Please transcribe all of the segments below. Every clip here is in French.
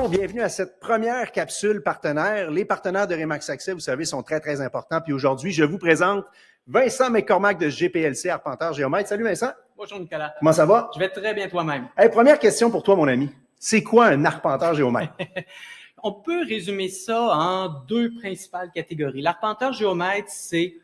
Bon, bienvenue à cette première capsule partenaire. Les partenaires de Remax Accès, vous savez, sont très, très importants. Puis aujourd'hui, je vous présente Vincent McCormack de GPLC, arpenteur géomètre. Salut Vincent. Bonjour Nicolas. Comment ça va? Je vais très bien toi-même. Hey, première question pour toi, mon ami. C'est quoi un arpenteur géomètre? On peut résumer ça en deux principales catégories. L'arpenteur géomètre, c'est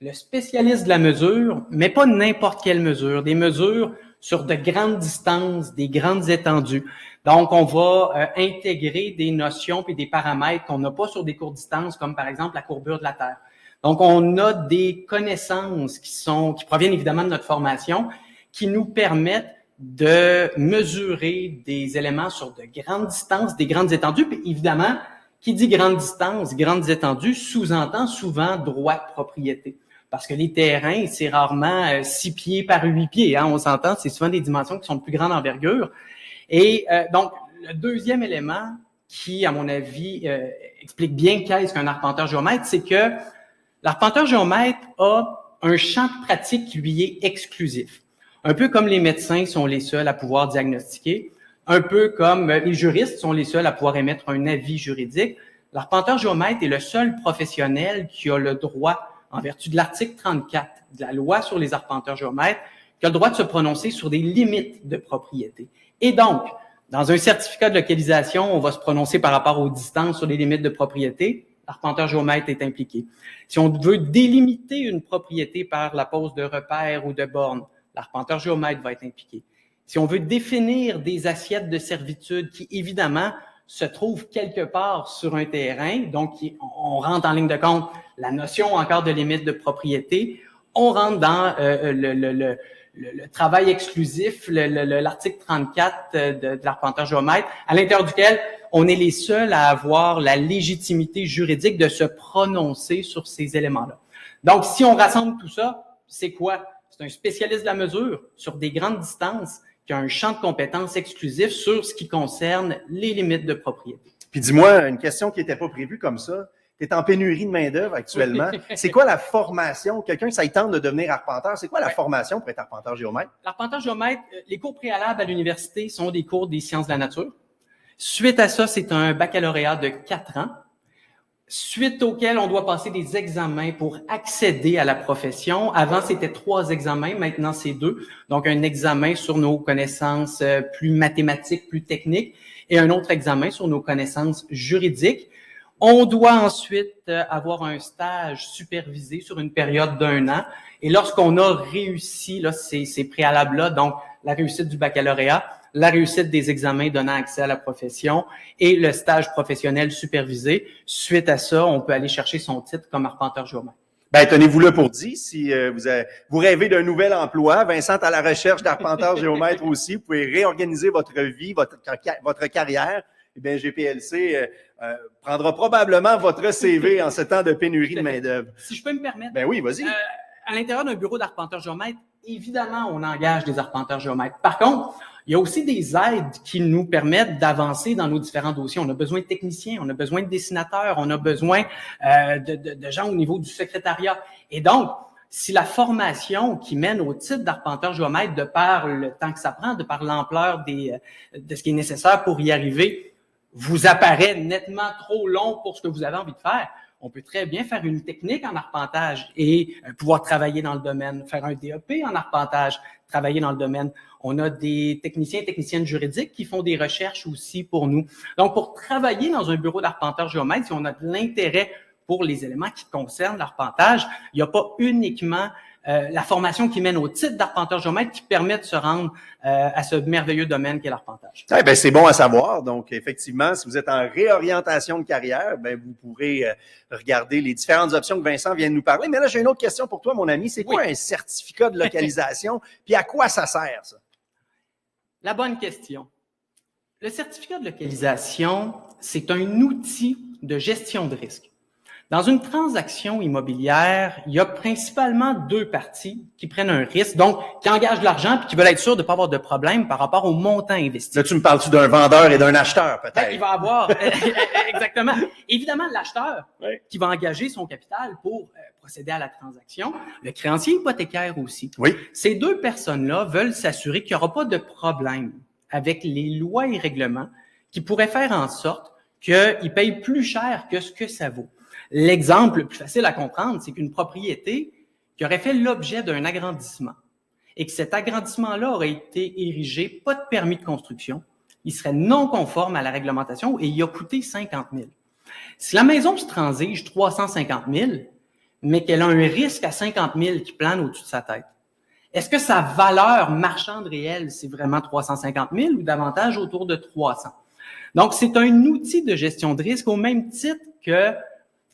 le spécialiste de la mesure, mais pas n'importe quelle mesure. Des mesures sur de grandes distances, des grandes étendues. Donc, on va intégrer des notions et des paramètres qu'on n'a pas sur des courtes distances, comme par exemple la courbure de la Terre. Donc, on a des connaissances qui proviennent évidemment de notre formation, qui nous permettent de mesurer des éléments sur de grandes distances, des grandes étendues. Puis évidemment, qui dit grande distance, grandes étendues, sous-entend souvent droit de propriété. Parce que les terrains, c'est rarement 6 pieds par 8 pieds. Hein, on s'entend, c'est souvent des dimensions qui sont de plus grande envergure. Et donc, le deuxième élément qui, à mon avis, explique bien qu'est-ce qu'un arpenteur géomètre, c'est que l'arpenteur géomètre a un champ de pratique qui lui est exclusif. Un peu comme les médecins sont les seuls à pouvoir diagnostiquer, un peu comme les juristes sont les seuls à pouvoir émettre un avis juridique, l'arpenteur géomètre est le seul professionnel qui a le droit, en vertu de l'article 34 de la loi sur les arpenteurs géomètres, qui a le droit de se prononcer sur des limites de propriété. Et donc, dans un certificat de localisation, on va se prononcer par rapport aux distances sur les limites de propriété. L'arpenteur géomètre est impliqué. Si on veut délimiter une propriété par la pose de repères ou de bornes, l'arpenteur géomètre va être impliqué. Si on veut définir des assiettes de servitude qui, évidemment, se trouvent quelque part sur un terrain, donc on rentre en ligne de compte la notion encore de limite de propriété, on rentre dans le travail exclusif, l'article 34 de l'arpenteur géomètre, à l'intérieur duquel on est les seuls à avoir la légitimité juridique de se prononcer sur ces éléments-là. Donc, si on rassemble tout ça, c'est quoi? C'est un spécialiste de la mesure sur des grandes distances qui a un champ de compétences exclusif sur ce qui concerne les limites de propriété. Puis dis-moi, une question qui n'était pas prévue comme ça. Tu es en pénurie de main-d'œuvre actuellement. C'est quoi la formation? Quelqu'un qui ça tente de devenir arpenteur, c'est quoi la formation pour être arpenteur géomètre? L'arpenteur géomètre, les cours préalables à l'université sont des cours des sciences de la nature. Suite à ça, c'est un baccalauréat de 4 ans, suite auquel on doit passer des examens pour accéder à la profession. Avant, c'était 3 examens, maintenant c'est 2. Donc, un examen sur nos connaissances plus mathématiques, plus techniques, et un autre examen sur nos connaissances juridiques. On doit ensuite avoir un stage supervisé sur une période d'1 an. Et lorsqu'on a réussi là, ces préalables-là, donc la réussite du baccalauréat, la réussite des examens donnant accès à la profession et le stage professionnel supervisé, suite à ça, on peut aller chercher son titre comme arpenteur géomètre. Ben, tenez-vous là pour dit. Si vous rêvez d'un nouvel emploi, Vincent à la recherche d'arpenteur géomètre aussi, vous pouvez réorganiser votre vie, votre carrière. Eh bien, GPLC prendra probablement votre CV en ce temps de pénurie de main-d'œuvre. Si je peux me permettre. Ben oui, vas-y. À l'intérieur d'un bureau d'arpenteur géomètre, évidemment, on engage des arpenteurs géomètres. Par contre, il y a aussi des aides qui nous permettent d'avancer dans nos différents dossiers. On a besoin de techniciens, on a besoin de dessinateurs, on a besoin de gens au niveau du secrétariat. Et donc, si la formation qui mène au titre d'arpenteur géomètre, de par le temps que ça prend, de par l'ampleur de ce qui est nécessaire pour y arriver, vous apparaît nettement trop long pour ce que vous avez envie de faire, on peut très bien faire une technique en arpentage et pouvoir travailler dans le domaine, faire un DEP en arpentage, travailler dans le domaine. On a des techniciens et techniciennes juridiques qui font des recherches aussi pour nous. Donc, pour travailler dans un bureau d'arpenteur géomètre, si on a de l'intérêt pour les éléments qui concernent l'arpentage, il n'y a pas uniquement la formation qui mène au titre d'arpenteur géomètre qui permet de se rendre à ce merveilleux domaine qu'est l'arpentage. Eh ben, c'est bon à savoir. Donc, effectivement, si vous êtes en réorientation de carrière, ben, vous pourrez regarder les différentes options que Vincent vient de nous parler. Mais là, j'ai une autre question pour toi, mon ami. C'est quoi un certificat de localisation? Puis à quoi ça sert, ça? La bonne question. Le certificat de localisation, c'est un outil de gestion de risque. Dans une transaction immobilière, il y a principalement 2 parties qui prennent un risque, donc qui engagent de l'argent puis qui veulent être sûrs de ne pas avoir de problème par rapport au montant investi. Là, tu me parles-tu d'un vendeur et d'un acheteur, peut-être? Il va avoir, exactement. Évidemment, l'acheteur qui va engager son capital pour procéder à la transaction, le créancier hypothécaire aussi. Oui. Ces 2 personnes-là veulent s'assurer qu'il n'y aura pas de problème avec les lois et règlements qui pourrait faire en sorte qu'il paye plus cher que ce que ça vaut. L'exemple le plus facile à comprendre, c'est qu'une propriété qui aurait fait l'objet d'un agrandissement et que cet agrandissement-là aurait été érigé, pas de permis de construction, il serait non conforme à la réglementation et il a coûté 50 000. Si la maison se transige 350 000, mais qu'elle a un risque à 50 000 qui plane au-dessus de sa tête, est-ce que sa valeur marchande réelle, c'est vraiment 350 000 ou davantage autour de 300? Donc, c'est un outil de gestion de risque au même titre que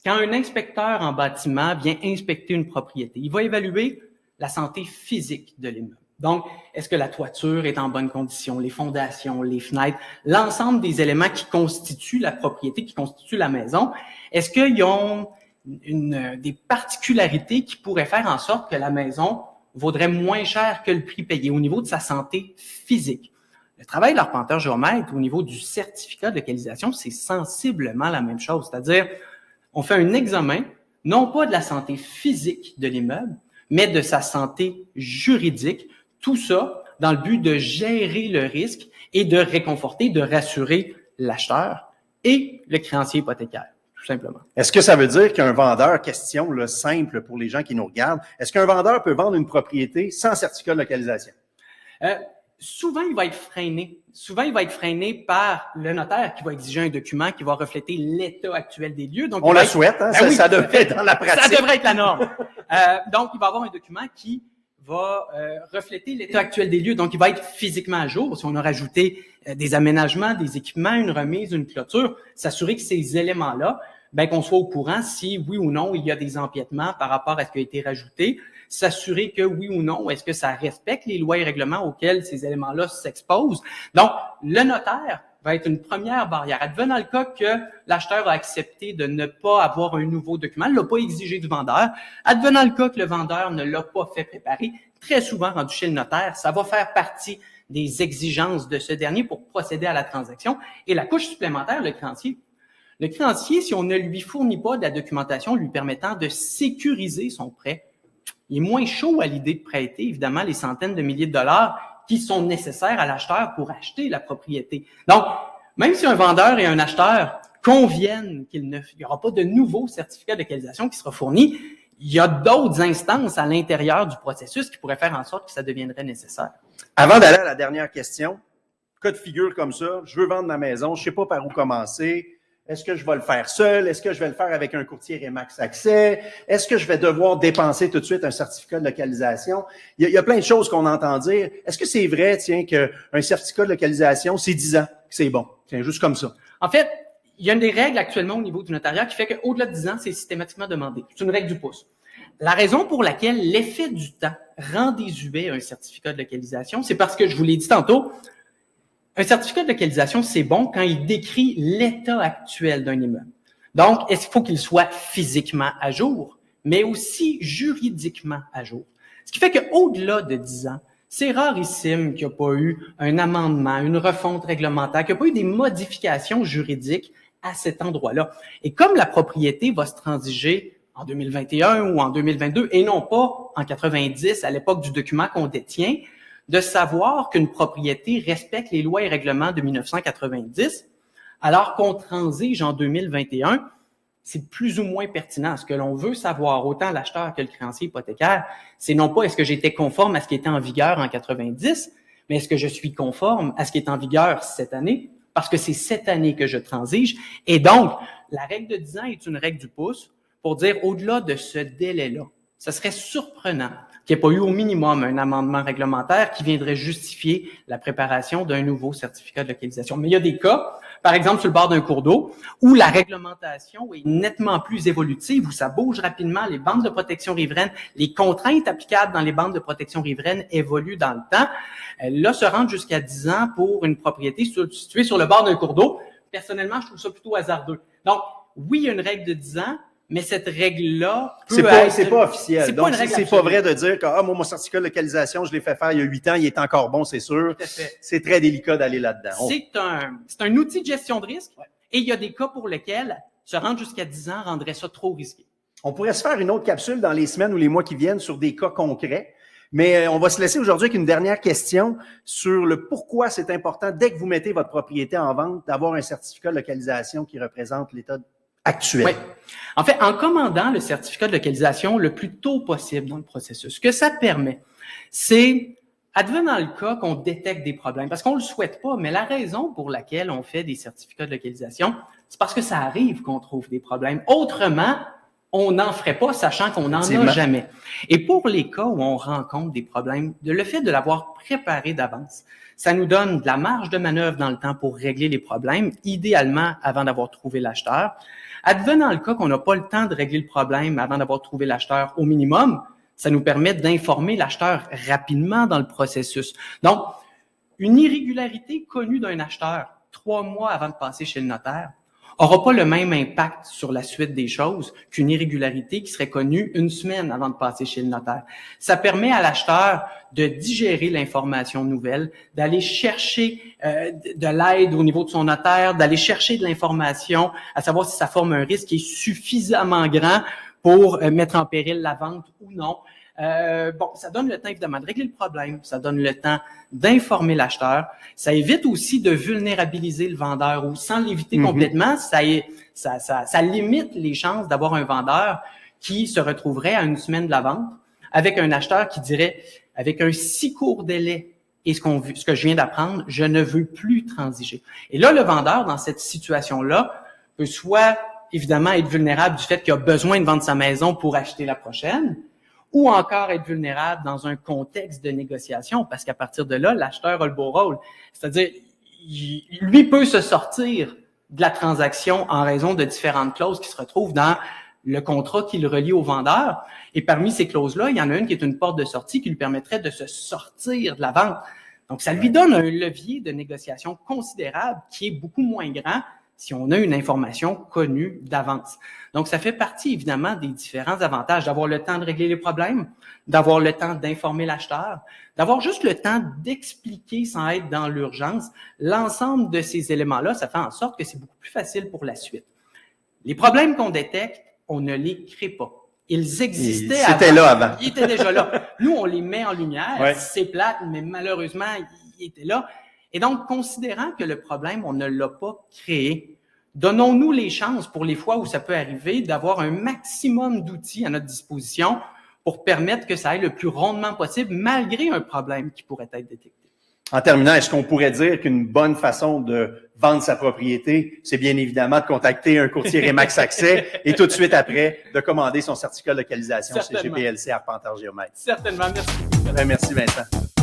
quand un inspecteur en bâtiment vient inspecter une propriété. Il va évaluer la santé physique de l'immeuble. Donc, est-ce que la toiture est en bonne condition, les fondations, les fenêtres, l'ensemble des éléments qui constituent la propriété, qui constituent la maison, est-ce qu'ils ont des particularités qui pourraient faire en sorte que la maison vaudrait moins cher que le prix payé au niveau de sa santé physique? Le travail de l'arpenteur géomètre au niveau du certificat de localisation, c'est sensiblement la même chose. C'est-à-dire, on fait un examen, non pas de la santé physique de l'immeuble, mais de sa santé juridique. Tout ça dans le but de gérer le risque et de réconforter, de rassurer l'acheteur et le créancier hypothécaire, tout simplement. Est-ce que ça veut dire qu'un vendeur, question là, simple pour les gens qui nous regardent, est-ce qu'un vendeur peut vendre une propriété sans certificat de localisation? Souvent, il va être freiné. Souvent, il va être freiné par le notaire qui va exiger un document qui va refléter l'état actuel des lieux. Donc, on le souhaite, hein? Ben Ça devrait être dans la pratique. Ça devrait être la norme. Donc, il va avoir un document qui va refléter l'état actuel des lieux. Donc, il va être physiquement à jour. Si on a rajouté des aménagements, des équipements, une remise, une clôture, s'assurer que ces éléments-là, ben qu'on soit au courant si, oui ou non, il y a des empiètements par rapport à ce qui a été rajouté. S'assurer que, oui ou non, est-ce que ça respecte les lois et règlements auxquels ces éléments-là s'exposent. Donc, le notaire va être une première barrière. Advenant le cas que l'acheteur a accepté de ne pas avoir un nouveau document, ne l'a pas exigé du vendeur, advenant le cas que le vendeur ne l'a pas fait préparer, très souvent rendu chez le notaire, ça va faire partie des exigences de ce dernier pour procéder à la transaction. Et la couche supplémentaire, le créancier. Le créancier, si on ne lui fournit pas de la documentation lui permettant de sécuriser son prêt, il est moins chaud à l'idée de prêter, évidemment, les centaines de milliers de dollars qui sont nécessaires à l'acheteur pour acheter la propriété. Donc, même si un vendeur et un acheteur conviennent qu'il n'y aura pas de nouveau certificat de localisation qui sera fourni, il y a d'autres instances à l'intérieur du processus qui pourraient faire en sorte que ça deviendrait nécessaire. Avant d'aller à la dernière question, cas de figure comme ça, je veux vendre ma maison, je ne sais pas par où commencer. Est-ce que je vais le faire seul? Est-ce que je vais le faire avec un courtier Remax Accès? Est-ce que je vais devoir dépenser tout de suite un certificat de localisation? Il y a plein de choses qu'on entend dire. Est-ce que c'est vrai, tiens, qu'un certificat de localisation, c'est 10 ans, que c'est bon? Tiens, juste comme ça. En fait, il y a une des règles actuellement au niveau du notariat qui fait qu'au-delà de 10 ans, c'est systématiquement demandé. C'est une règle du pouce. La raison pour laquelle l'effet du temps rend désuet un certificat de localisation, c'est parce que, je vous l'ai dit tantôt, un certificat de localisation, c'est bon quand il décrit l'état actuel d'un immeuble. Donc, il faut qu'il soit physiquement à jour, mais aussi juridiquement à jour. Ce qui fait qu'au-delà de 10 ans, c'est rarissime qu'il n'y ait pas eu un amendement, une refonte réglementaire, qu'il n'y ait pas eu des modifications juridiques à cet endroit-là. Et comme la propriété va se transiger en 2021 ou en 2022 et non pas en 90 à l'époque du document qu'on détient, de savoir qu'une propriété respecte les lois et règlements de 1990, alors qu'on transige en 2021, c'est plus ou moins pertinent. Ce que l'on veut savoir, autant l'acheteur que le créancier hypothécaire, c'est non pas est-ce que j'étais conforme à ce qui était en vigueur en 90, mais est-ce que je suis conforme à ce qui est en vigueur cette année, parce que c'est cette année que je transige. Et donc, la règle de 10 ans est une règle du pouce pour dire au-delà de ce délai-là, ce serait surprenant qu'il n'y ait pas eu au minimum un amendement réglementaire qui viendrait justifier la préparation d'un nouveau certificat de localisation. Mais il y a des cas, par exemple sur le bord d'un cours d'eau, où la réglementation est nettement plus évolutive, où ça bouge rapidement, les bandes de protection riveraine, les contraintes applicables dans les bandes de protection riveraine évoluent dans le temps. Là, se rendre jusqu'à 10 ans pour une propriété située sur le bord d'un cours d'eau, personnellement, je trouve ça plutôt hasardeux. Donc, oui, il y a une règle de 10 ans, mais cette règle-là c'est pas officiel. Donc, c'est pas vrai de dire que moi, mon certificat de localisation, je l'ai fait faire il y a 8 ans, il est encore bon, c'est sûr. C'est très délicat d'aller là-dedans. C'est un outil de gestion de risque et il y a des cas pour lesquels se rendre jusqu'à 10 ans rendrait ça trop risqué. On pourrait se faire une autre capsule dans les semaines ou les mois qui viennent sur des cas concrets. Mais on va se laisser aujourd'hui avec une dernière question sur le pourquoi c'est important, dès que vous mettez votre propriété en vente, d'avoir un certificat de localisation qui représente l'état actuel. Oui. En fait, en commandant le certificat de localisation le plus tôt possible dans le processus, ce que ça permet, c'est, advenant le cas qu'on détecte des problèmes, parce qu'on le souhaite pas, mais la raison pour laquelle on fait des certificats de localisation, c'est parce que ça arrive qu'on trouve des problèmes. Autrement, on n'en ferait pas, sachant qu'on n'en a jamais. Et pour les cas où on rencontre des problèmes, le fait de l'avoir préparé d'avance, ça nous donne de la marge de manœuvre dans le temps pour régler les problèmes, idéalement avant d'avoir trouvé l'acheteur. Advenant le cas qu'on n'a pas le temps de régler le problème avant d'avoir trouvé l'acheteur au minimum, ça nous permet d'informer l'acheteur rapidement dans le processus. Donc, une irrégularité connue d'un acheteur 3 mois avant de passer chez le notaire n'aura pas le même impact sur la suite des choses qu'une irrégularité qui serait connue 1 semaine avant de passer chez le notaire. Ça permet à l'acheteur de digérer l'information nouvelle, d'aller chercher de l'aide au niveau de son notaire, d'aller chercher de l'information, à savoir si ça forme un risque qui est suffisamment grand pour mettre en péril la vente ou non. Ça donne le temps, évidemment, de régler le problème. Ça donne le temps d'informer l'acheteur. Ça évite aussi de vulnérabiliser le vendeur ou sans l'éviter complètement, ça limite les chances d'avoir un vendeur qui se retrouverait à 1 semaine de la vente avec un acheteur qui dirait, avec un si court délai et ce que je viens d'apprendre, je ne veux plus transiger. Et là, le vendeur, dans cette situation-là, peut soit, évidemment, être vulnérable du fait qu'il a besoin de vendre sa maison pour acheter la prochaine, ou encore être vulnérable dans un contexte de négociation, parce qu'à partir de là, l'acheteur a le beau rôle. C'est-à-dire, lui peut se sortir de la transaction en raison de différentes clauses qui se retrouvent dans le contrat qui le relie au vendeur. Et parmi ces clauses-là, il y en a une qui est une porte de sortie qui lui permettrait de se sortir de la vente. Donc, ça lui donne un levier de négociation considérable qui est beaucoup moins grand si on a une information connue d'avance. Donc, ça fait partie, évidemment, des différents avantages d'avoir le temps de régler les problèmes, d'avoir le temps d'informer l'acheteur, d'avoir juste le temps d'expliquer sans être dans l'urgence. L'ensemble de ces éléments-là, ça fait en sorte que c'est beaucoup plus facile pour la suite. Les problèmes qu'on détecte, on ne les crée pas. Ils existaient avant. C'était là avant. Ils étaient déjà là. Nous, on les met en lumière. Ouais. C'est plate, mais malheureusement, ils étaient là. Et donc, considérant que le problème, on ne l'a pas créé, donnons-nous les chances pour les fois où ça peut arriver d'avoir un maximum d'outils à notre disposition pour permettre que ça aille le plus rondement possible malgré un problème qui pourrait être détecté. En terminant, est-ce qu'on pourrait dire qu'une bonne façon de vendre sa propriété, c'est bien évidemment de contacter un courtier Remax Accès et tout de suite après, de commander son certificat de localisation chez GPLC Arpenteur Géomètre? Certainement. Merci. Merci Vincent.